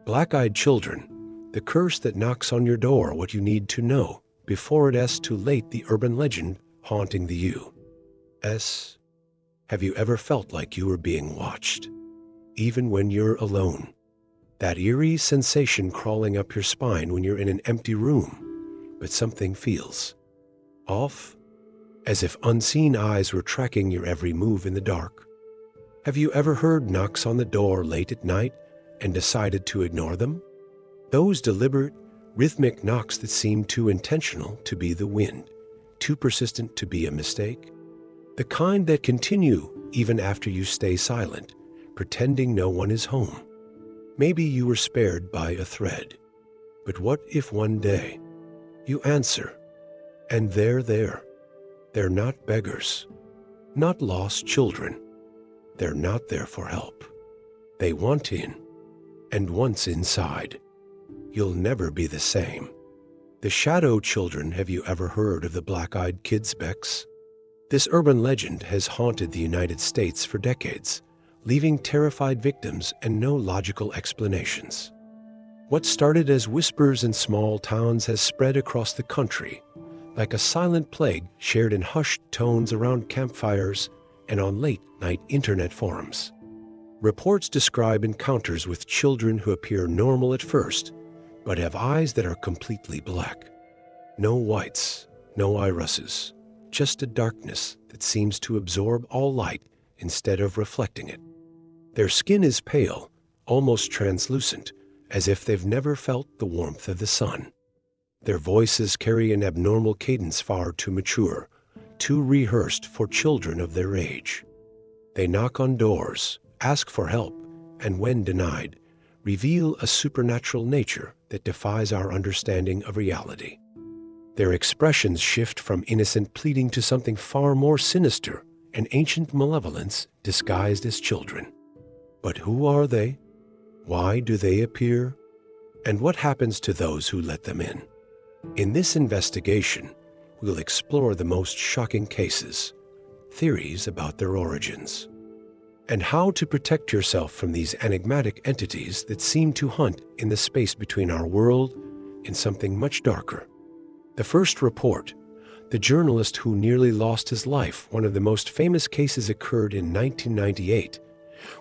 Black-eyed children, the curse that knocks on your door. What you need to know before it is too late. The urban legend haunting the U.S. Have you ever felt like you were being watched, even when you're alone? That eerie sensation crawling up your spine when you're in an empty room, but something feels off, as if unseen eyes were tracking your every move in the dark. Have you ever heard knocks on the door late at night and decided to ignore them? Those deliberate, rhythmic knocks that seem too intentional to be the wind, too persistent to be a mistake. The kind that continue even after you stay silent, pretending no one is home. Maybe you were spared by a thread. But what if one day you answer, and they're there? They're not beggars, not lost children. They're not there for help. They want in, and once inside, you'll never be the same. The shadow children. Have you ever heard of the black-eyed kids, Bex? This urban legend has haunted the United States for decades, leaving terrified victims and no logical explanations. What started as whispers in small towns has spread across the country, like a silent plague shared in hushed tones around campfires and on late-night internet forums. Reports describe encounters with children who appear normal at first, but have eyes that are completely black. No whites, no irises, just a darkness that seems to absorb all light instead of reflecting it. Their skin is pale, almost translucent, as if they've never felt the warmth of the sun. Their voices carry an abnormal cadence far too mature, too rehearsed for children of their age. They knock on doors, ask for help, and when denied, reveal a supernatural nature that defies our understanding of reality. Their expressions shift from innocent pleading to something far more sinister, an ancient malevolence disguised as children. But who are they? Why do they appear? And what happens to those who let them in? In this investigation, we'll explore the most shocking cases, theories about their origins, and how to protect yourself from these enigmatic entities that seem to hunt in the space between our world and something much darker. The first report, the journalist who nearly lost his life. One of the most famous cases occurred in 1998,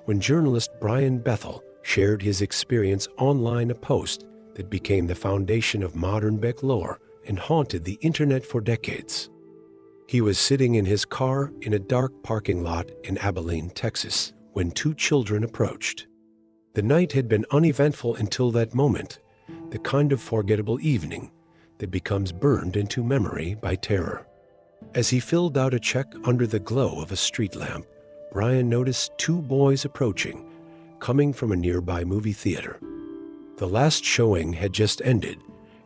when journalist Brian Bethel shared his experience online, a post that became the foundation of modern Beck lore and haunted the internet for decades. He was sitting in his car in a dark parking lot in Abilene, Texas, when two children approached. The night had been uneventful until that moment, the kind of forgettable evening that becomes burned into memory by terror. As he filled out a check under the glow of a street lamp, Brian noticed two boys approaching, coming from a nearby movie theater. The last showing had just ended,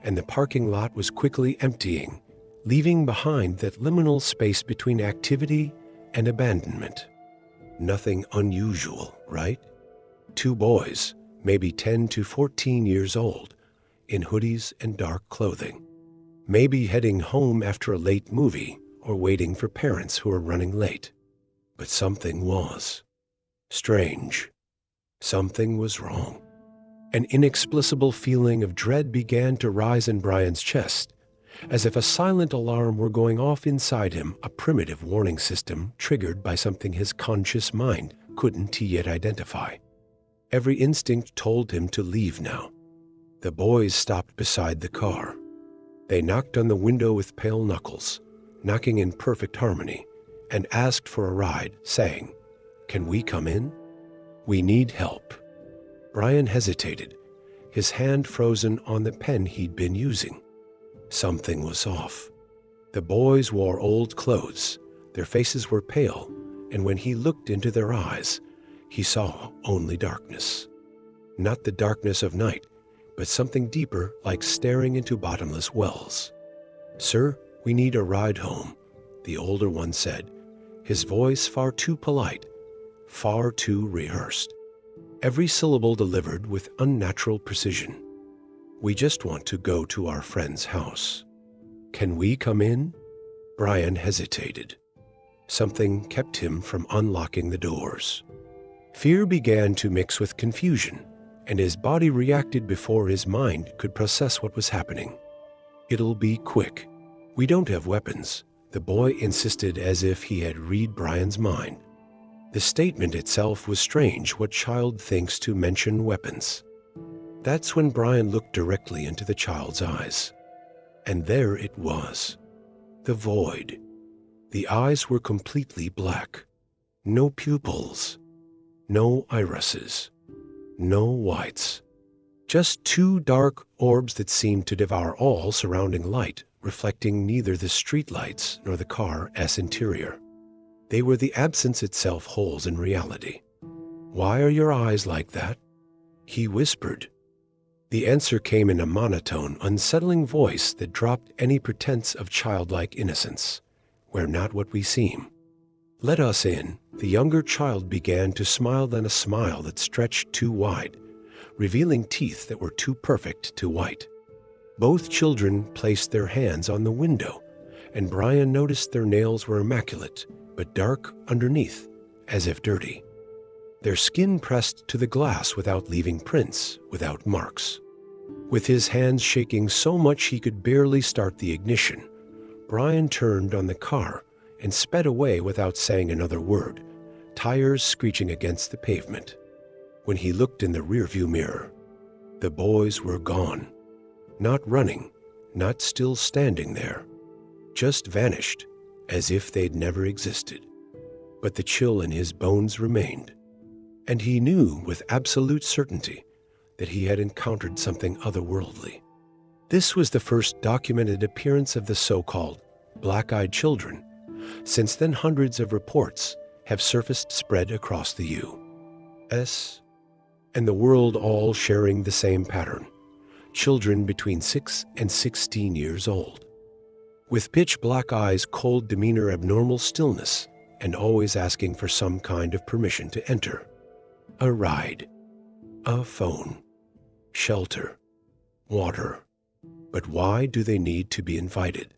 and the parking lot was quickly emptying, leaving behind that liminal space between activity and abandonment. Nothing unusual, right? Two boys, maybe 10 to 14 years old, in hoodies and dark clothing. Maybe heading home after a late movie or waiting for parents who are running late. But something was strange. Something was wrong. An inexplicable feeling of dread began to rise in Brian's chest, as if a silent alarm were going off inside him, a primitive warning system triggered by something his conscious mind couldn't yet identify. Every instinct told him to leave now. The boys stopped beside the car. They knocked on the window with pale knuckles, knocking in perfect harmony, and asked for a ride, saying, "Can we come in? We need help." Brian hesitated, his hand frozen on the pen he'd been using. Something was off. The boys wore old clothes, their faces were pale, and when he looked into their eyes, he saw only darkness. Not the darkness of night, but something deeper, like staring into bottomless wells. "Sir, we need a ride home," the older one said, his voice far too polite, far too rehearsed. Every syllable delivered with unnatural precision. "We just want to go to our friend's house. Can we come in?" Brian hesitated. Something kept him from unlocking the doors. Fear began to mix with confusion, and his body reacted before his mind could process what was happening. "It'll be quick. We don't have weapons," the boy insisted as if he had read Brian's mind. The statement itself was strange. What child thinks to mention weapons? That's when Brian looked directly into the child's eyes. And there it was. The void. The eyes were completely black. No pupils. No irises. No whites. Just two dark orbs that seemed to devour all surrounding light, reflecting neither the streetlights nor the car's interior. They were the absence itself, holes in reality. "Why are your eyes like that?" he whispered. The answer came in a monotone, unsettling voice that dropped any pretense of childlike innocence. "We're not what we seem. Let us in." The younger child began to smile, then a smile that stretched too wide, revealing teeth that were too perfect to white. Both children placed their hands on the window, and Brian noticed their nails were immaculate, but dark underneath, as if dirty. Their skin pressed to the glass without leaving prints, without marks. With his hands shaking so much he could barely start the ignition, Brian turned on the car and sped away without saying another word, tires screeching against the pavement. When he looked in the rearview mirror, the boys were gone. Not running, not still standing there, just vanished, as if they'd never existed. But the chill in his bones remained, and he knew with absolute certainty that he had encountered something otherworldly. This was the first documented appearance of the so-called black-eyed children. Since then, hundreds of reports have surfaced, spread across the U.S. and the world, all sharing the same pattern. Children between 6 and 16 years old, with pitch-black eyes, cold demeanor, abnormal stillness, and always asking for some kind of permission to enter. A ride, a phone, shelter, water. But why do they need to be invited?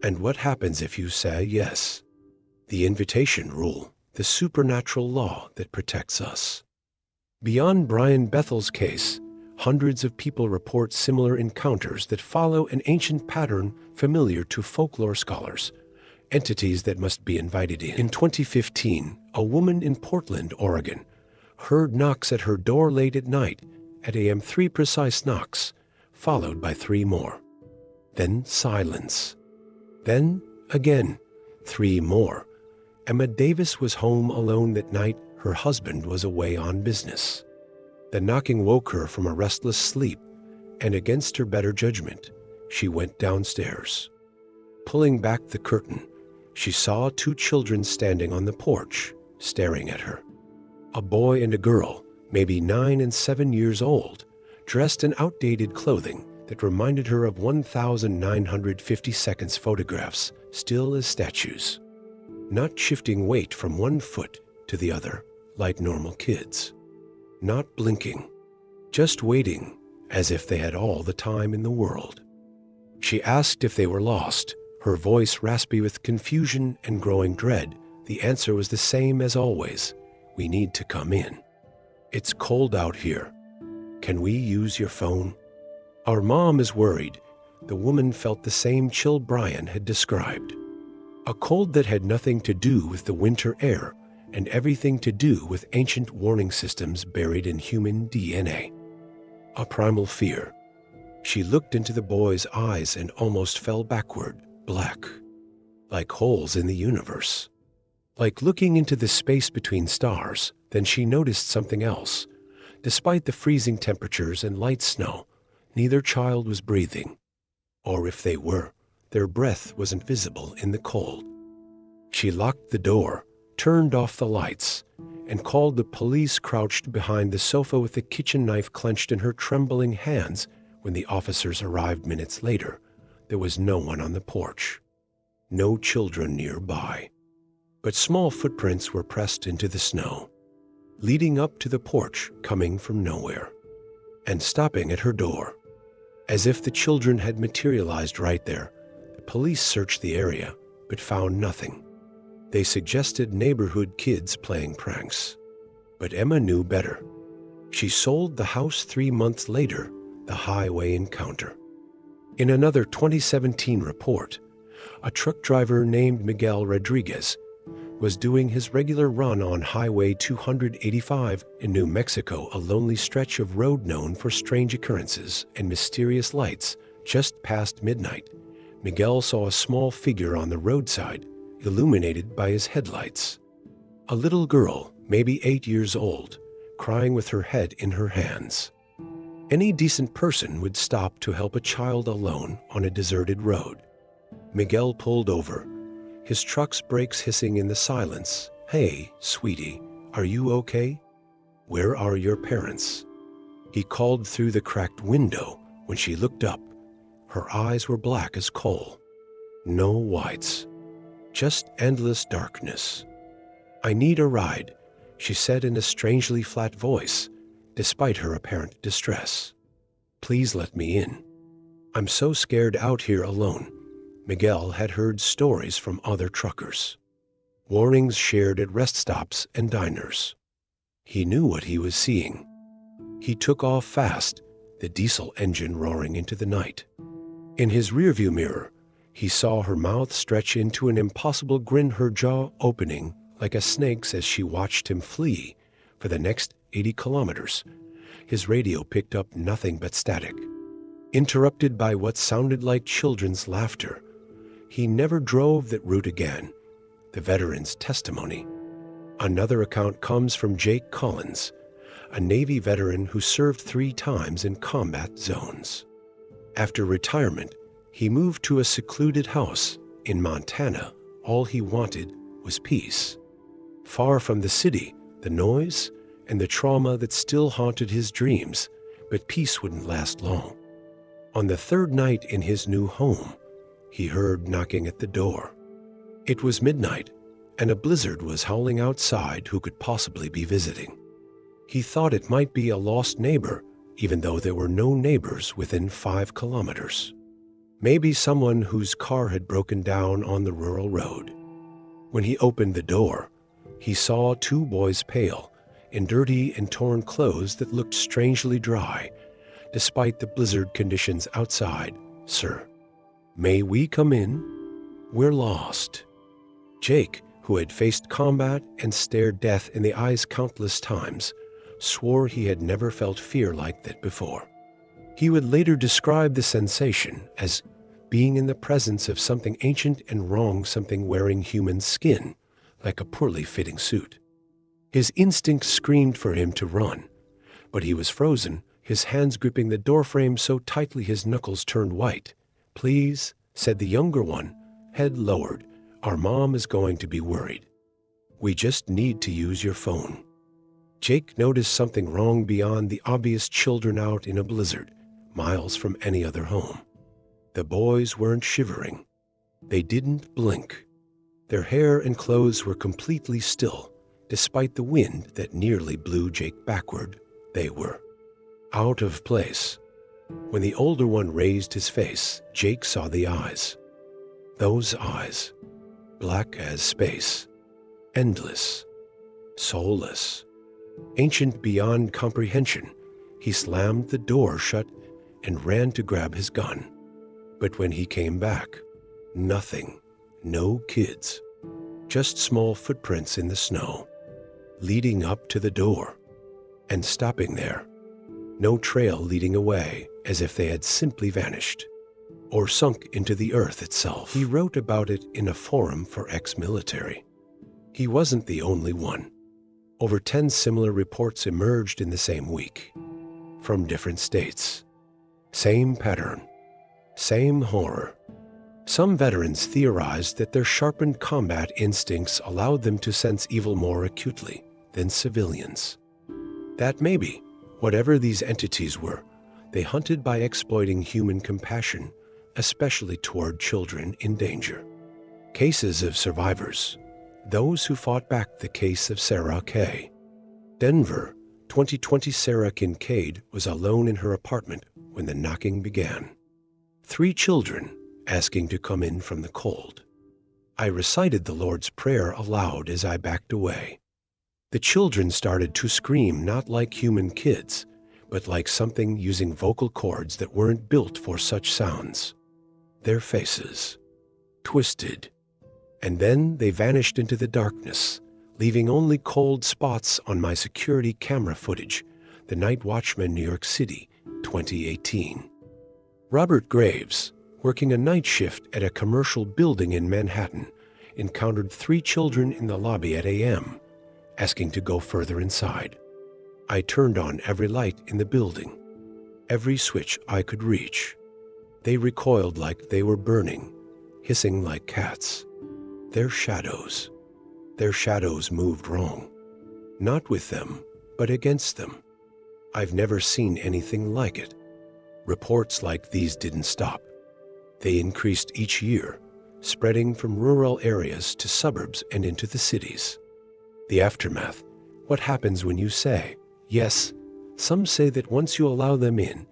And what happens if you say yes? The invitation rule, the supernatural law that protects us. Beyond Brian Bethel's case, hundreds of people report similar encounters that follow an ancient pattern familiar to folklore scholars, entities that must be invited in. In 2015, a woman in Portland, Oregon, heard knocks at her door late at night, at AM 3 precise knocks, followed by 3 more. Then silence. Then, again, 3 more. Emma Davis was home alone that night. Her husband was away on business. The knocking woke her from a restless sleep, and against her better judgment, she went downstairs. Pulling back the curtain, she saw 2 children standing on the porch, staring at her. A boy and a girl, maybe 9 and 7 years old, dressed in outdated clothing that reminded her of 1952 photographs, still as statues, not shifting weight from one foot to the other like normal kids. Not blinking, just waiting, as if they had all the time in the world. She asked if they were lost, her voice raspy with confusion and growing dread. The answer was the same as always: "We need to come in. It's cold out here. Can we use your phone? Our mom is worried." The woman felt the same chill Brian had described. A cold that had nothing to do with the winter air, and everything to do with ancient warning systems buried in human DNA. A primal fear. She looked into the boy's eyes and almost fell backward, black, like holes in the universe, like looking into the space between stars. Then she noticed something else. Despite the freezing temperatures and light snow, neither child was breathing. Or if they were, their breath wasn't visible in the cold. She locked the door, turned off the lights, and called the police, crouched behind the sofa with the kitchen knife clenched in her trembling hands. When the officers arrived minutes later, there was no one on the porch, no children nearby. But small footprints were pressed into the snow, leading up to the porch, coming from nowhere, and stopping at her door. As if the children had materialized right there, the police searched the area, but found nothing. They suggested neighborhood kids playing pranks. But Emma knew better. She sold the house 3 months later, the highway encounter. In another 2017 report, a truck driver named Miguel Rodriguez was doing his regular run on Highway 285 in New Mexico, a lonely stretch of road known for strange occurrences and mysterious lights. Just past midnight, Miguel saw a small figure on the roadside, illuminated by his headlights. A little girl, maybe 8 years old, crying with her head in her hands. Any decent person would stop to help a child alone on a deserted road. Miguel pulled over, his truck's brakes hissing in the silence. "Hey, sweetie, are you okay? Where are your parents?" He called through the cracked window. When she looked up, her eyes were black as coal. No whites, just endless darkness. "I need a ride," she said in a strangely flat voice, despite her apparent distress. "Please let me in. I'm so scared out here alone." Miguel had heard stories from other truckers, warnings shared at rest stops and diners. He knew what he was seeing. He took off fast, the diesel engine roaring into the night. In his rearview mirror, he saw her mouth stretch into an impossible grin, her jaw opening like a snake's as she watched him flee for the next 80 kilometers. His radio picked up nothing but static, interrupted by what sounded like children's laughter. He never drove that route again. The veteran's testimony. Another account comes from Jake Collins, a Navy veteran who served 3 times in combat zones. After retirement, he moved to a secluded house in Montana. All he wanted was peace. Far from the city, the noise, and the trauma that still haunted his dreams, but peace wouldn't last long. On the 3rd night in his new home, he heard knocking at the door. It was midnight, and a blizzard was howling outside. Who could possibly be visiting? He thought it might be a lost neighbor, even though there were no neighbors within 5 kilometers. Maybe someone whose car had broken down on the rural road. When he opened the door, he saw 2 boys, pale, in dirty and torn clothes that looked strangely dry, despite the blizzard conditions outside. "Sir, may we come in? We're lost." Jake, who had faced combat and stared death in the eyes countless times, swore he had never felt fear like that before. He would later describe the sensation as being in the presence of something ancient and wrong, something wearing human skin, like a poorly fitting suit. His instinct screamed for him to run, but he was frozen, his hands gripping the doorframe so tightly his knuckles turned white. "Please," said the younger one, head lowered. "Our mom is going to be worried. We just need to use your phone." Jake noticed something wrong beyond the obvious. Children out in a blizzard, miles from any other home. The boys weren't shivering. They didn't blink. Their hair and clothes were completely still, despite the wind that nearly blew Jake backward. They were out of place. When the older one raised his face, Jake saw the eyes. Those eyes, black as space, endless, soulless, ancient beyond comprehension. He slammed the door shut and ran to grab his gun. But when he came back, nothing, no kids, just small footprints in the snow, leading up to the door and stopping there. No trail leading away, as if they had simply vanished or sunk into the earth itself. He wrote about it in a forum for ex-military. He wasn't the only one. Over 10 similar reports emerged in the same week, from different states. Same pattern, same horror. Some veterans theorized that their sharpened combat instincts allowed them to sense evil more acutely than civilians. That maybe, whatever these entities were, they hunted by exploiting human compassion, especially toward children in danger. Cases of survivors. Those who fought back. The case of Sarah K. Denver, 2020. Sarah Kincaid was alone in her apartment when the knocking began. 3 children asking to come in from the cold. "I recited the Lord's Prayer aloud as I backed away. The children started to scream not like human kids, but like something using vocal cords that weren't built for such sounds. Their faces twisted, and then they vanished into the darkness, leaving only cold spots on my security camera footage. The Night Watchman, New York City, 2018. Robert Graves, working a night shift at a commercial building in Manhattan, encountered 3 children in the lobby at AM, asking to go further inside. I turned on every light in the building, every switch I could reach. They recoiled like they were burning, hissing like cats. Their shadows moved wrong. Not with them, but against them. I've never seen anything like it. Reports like these didn't stop. They increased each year, spreading from rural areas to suburbs and into the cities. The aftermath: what happens when you say yes? Some say that once you allow them in,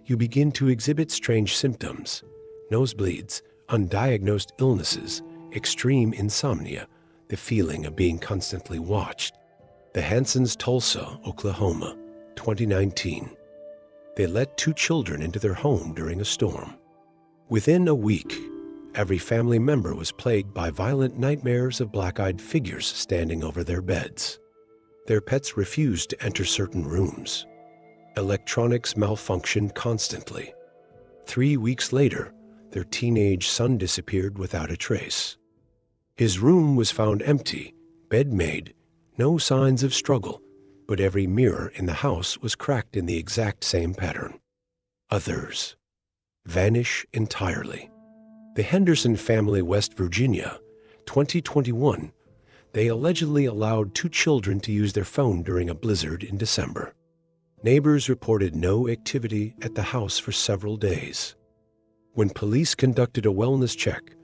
you begin to exhibit strange symptoms: nosebleeds, undiagnosed illnesses, extreme insomnia, the feeling of being constantly watched. The Hansons, Tulsa, Oklahoma, 2019. They let 2 children into their home during a storm. Within a week, every family member was plagued by violent nightmares of black-eyed figures standing over their beds. Their pets refused to enter certain rooms. Electronics malfunctioned constantly. 3 weeks later, their teenage son disappeared without a trace. His room was found empty, bed made, no signs of struggle, but every mirror in the house was cracked in the exact same pattern. Others vanish entirely. The Henderson family, West Virginia, 2021. They allegedly allowed 2 children to use their phone during a blizzard in December. Neighbors reported no activity at the house for several days. When police conducted a wellness check,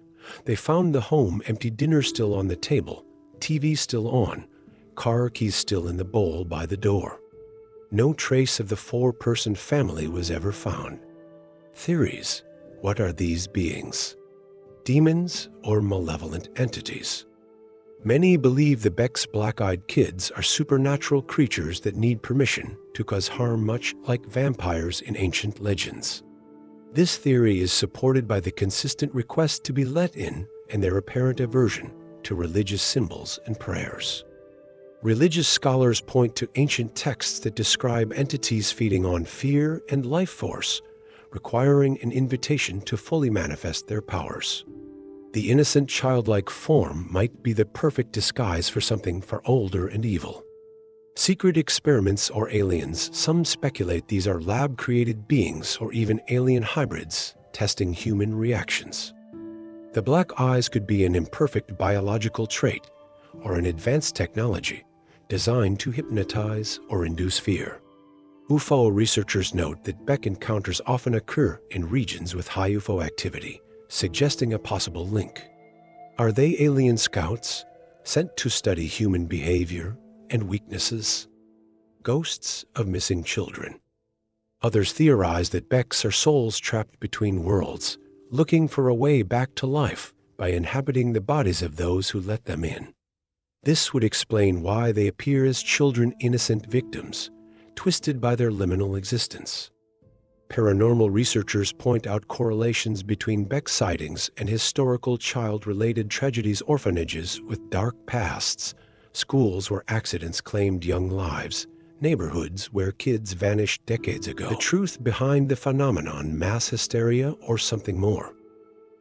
they found the home empty, dinner still on the table, TV still on, car keys still in the bowl by the door. No trace of the 4-person family was ever found. Theories: what are these beings? Demons or malevolent entities? Many believe the Beck's black-eyed kids are supernatural creatures that need permission to cause harm, much like vampires in ancient legends. This theory is supported by the consistent request to be let in and their apparent aversion to religious symbols and prayers. Religious scholars point to ancient texts that describe entities feeding on fear and life force, requiring an invitation to fully manifest their powers. The innocent childlike form might be the perfect disguise for something far older and evil. Secret experiments or aliens: some speculate these are lab-created beings or even alien hybrids testing human reactions. The black eyes could be an imperfect biological trait or an advanced technology designed to hypnotize or induce fear. UFO researchers note that Beck encounters often occur in regions with high UFO activity, suggesting a possible link. Are they alien scouts sent to study human behavior and weaknesses? Ghosts of missing children. Others theorize that Becks are souls trapped between worlds, looking for a way back to life by inhabiting the bodies of those who let them in. This would explain why they appear as children, innocent victims, twisted by their liminal existence. Paranormal researchers point out correlations between Beck sightings and historical child-related tragedies: orphanages with dark pasts, schools where accidents claimed young lives, neighborhoods where kids vanished decades ago. The truth behind the phenomenon: mass hysteria or something more?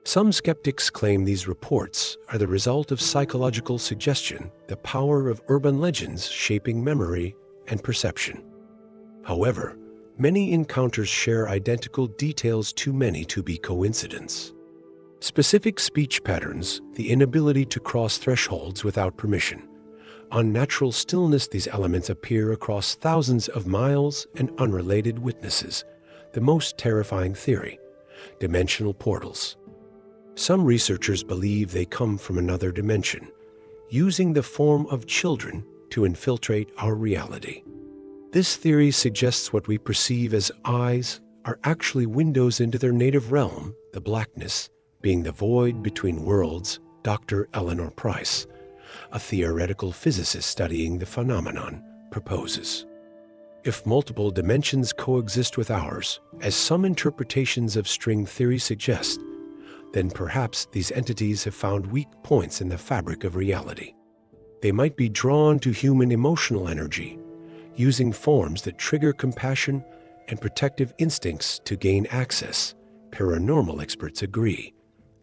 Some skeptics claim these reports are the result of psychological suggestion, the power of urban legends shaping memory and perception. However, many encounters share identical details, too many to be coincidence. Specific speech patterns, the inability to cross thresholds without permission, unnatural stillness. These elements appear across thousands of miles and unrelated witnesses. The most terrifying theory: dimensional portals. Some researchers believe they come from another dimension, using the form of children to infiltrate our reality. This theory suggests what we perceive as eyes are actually windows into their native realm, the blackness being the void between worlds. Dr. Eleanor Price, a theoretical physicist studying the phenomenon, proposes. If multiple dimensions coexist with ours, as some interpretations of string theory suggest, then perhaps these entities have found weak points in the fabric of reality. They might be drawn to human emotional energy, using forms that trigger compassion and protective instincts to gain access. Paranormal experts agree.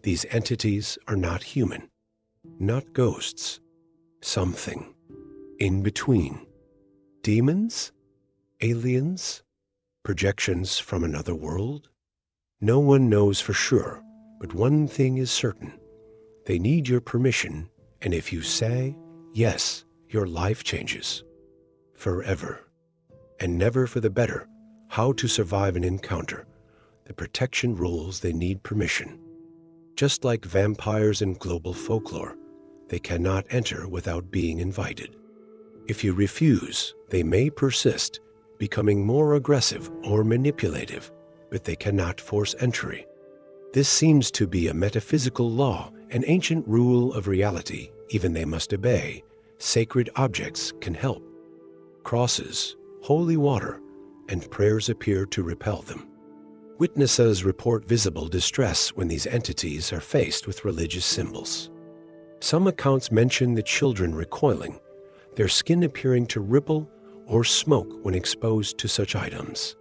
These entities are not human, not ghosts, something in between. Demons? Aliens? Projections from another world? No one knows for sure, but one thing is certain. They need your permission, and if you say yes, your life changes. Forever. And never for the better. How to survive an encounter. The protection rules they need permission. Just like vampires in global folklore, they cannot enter without being invited. If you refuse, they may persist, becoming more aggressive or manipulative, but they cannot force entry. This seems to be a metaphysical law, an ancient rule of reality. Even they must obey. Sacred objects can help. Crosses, holy water, and prayers appear to repel them. Witnesses report visible distress when these entities are faced with religious symbols. Some accounts mention the children recoiling, their skin appearing to ripple or smoke when exposed to such items.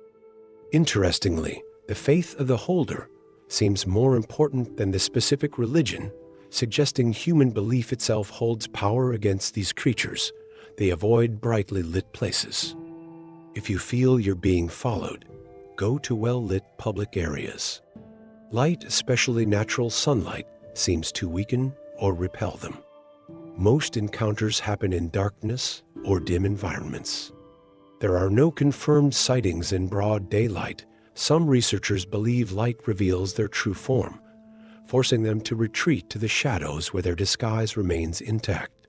Interestingly, the faith of the holder seems more important than the specific religion, suggesting human belief itself holds power against these creatures. They avoid brightly lit places. If you feel you're being followed, go to well-lit public areas. Light, especially natural sunlight, seems to weaken or repel them. Most encounters happen in darkness or dim environments. There are no confirmed sightings in broad daylight. Some researchers believe light reveals their true form, forcing them to retreat to the shadows where their disguise remains intact.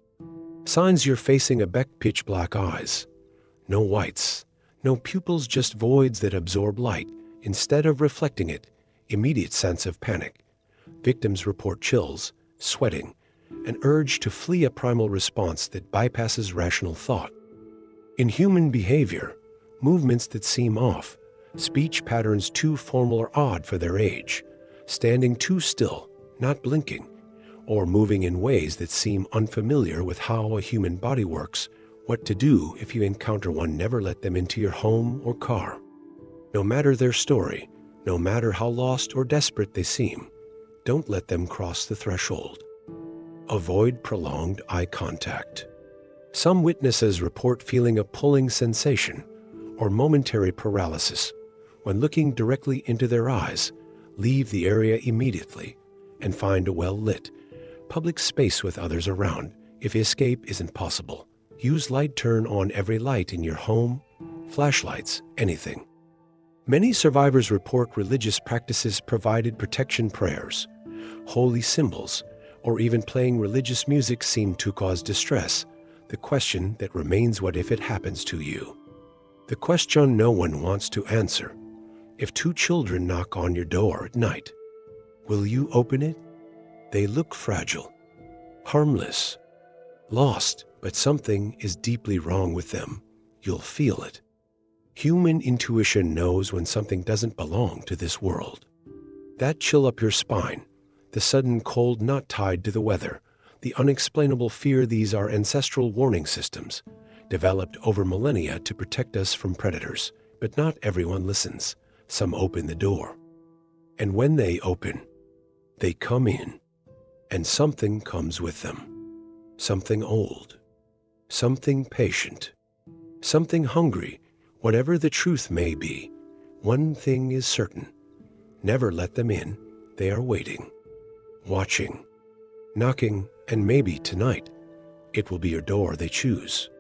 Signs you're facing pitch black eyes. No whites, no pupils, just voids that absorb light instead of reflecting it. Immediate sense of panic. Victims report chills, sweating, an urge to flee, a primal response that bypasses rational thought. In human behavior, movements that seem off, speech patterns too formal or odd for their age, standing too still, not blinking, or moving in ways that seem unfamiliar with how a human body works. What to do if you encounter one? Never let them into your home or car. No matter their story, no matter how lost or desperate they seem, don't let them cross the threshold. Avoid prolonged eye contact. Some witnesses report feeling a pulling sensation or momentary paralysis when looking directly into their eyes. Leave the area immediately and find a well-lit, public space with others around. If escape isn't possible, use light. Turn on every light in your home, flashlights, anything. Many survivors report religious practices provided protection. Prayers, holy symbols, or even playing religious music seem to cause distress. The question that remains: what if it happens to you? The question no one wants to answer. If two children knock on your door at night, will you open it? They look fragile, harmless, lost, but something is deeply wrong with them. You'll feel it. Human intuition knows when something doesn't belong to this world. That chill up your spine, the sudden cold not tied to the weather, the unexplainable fear. These are ancestral warning systems, developed over millennia to protect us from predators. But not everyone listens. Some open the door. And when they open, they come in. And something comes with them. Something old. Something patient. Something hungry. Whatever the truth may be, one thing is certain. Never let them in. They are waiting, watching, knocking, and maybe tonight, it will be your door they choose.